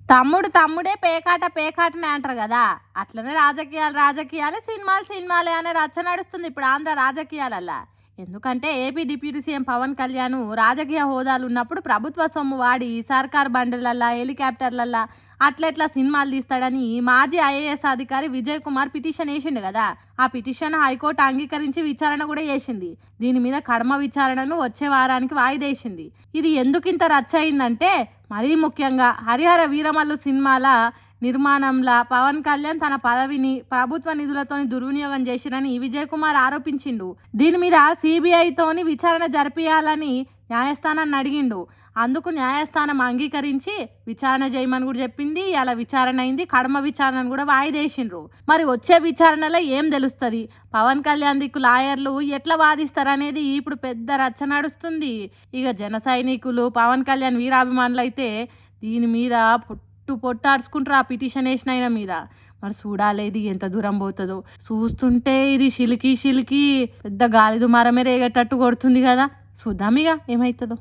తమ్ముడు తమ్ముడే పేకాట పేకాటనే అంటారు కదా. అట్లనే రాజకీయాలు రాజకీయాలే, సినిమాలు సినిమాలే అనే రచ్చ నడుస్తుంది ఇప్పుడు ఆంధ్ర రాజకీయాలల్లా. ఎందుకంటే AP deputy CM Pawan Kalyan రాజకీయ హోదాలు ఉన్నప్పుడు ప్రభుత్వ సొమ్ము వాడి సర్కార్ బండిలల్లా హెలికాప్టర్లల్లా అట్లెట్లా సినిమాలు తీస్తాడని మాజీ ఐఏఎస్ అధికారి విజయ్ కుమార్ పిటిషన్ వేసిండు కదా. ఆ పిటిషన్ హైకోర్టు అంగీకరించి విచారణ కూడా చేసింది. దీని మీద కడమ విచారణను వచ్చే వారానికి వాయిదేసింది. ఇది ఎందుకింత రచ్చ అయిందంటే, మరీ ముఖ్యంగా హరిహర వీరమల్లు సినిమాల నిర్మాణంలా పవన్ కళ్యాణ్ తన పదవిని ప్రభుత్వ నిధులతో దుర్వినియోగం చేసిరని విజయ్ కుమార్ ఆరోపించిండు. దీని మీద సిబిఐతోని విచారణ జరిపించాలని న్యాయస్థానాన్ని అడిగిండు. అందుకు న్యాయస్థానం అంగీకరించి విచారణ చేయమని కూడా చెప్పింది. అలా విచారణ అయింది. కడమ విచారణను కూడా వాయిదేసిండ్రు. మరి వచ్చే విచారణలో ఏం తెలుస్తుంది, పవన్ కళ్యాణ్ దిక్కు లాయర్లు ఎట్లా వాదిస్తారనేది ఇప్పుడు పెద్ద రచ్చ నడుస్తుంది. ఇక జన సైనికులు పవన్ కళ్యాణ్ వీరాభిమానులు అయితే దీని మీద పొట్టాడుచుకుంటారు ఆ పిటిషన్ వేసిన ఆయన మీద. మరి చూడాలి ఇది ఎంత దూరం పోతుందో. చూస్తుంటే ఇది చిలికి పెద్ద గాలి దుమారమే రేగేటట్టు కొడుతుంది కదా. చూద్దాం ఇక ఏమవుతుందో.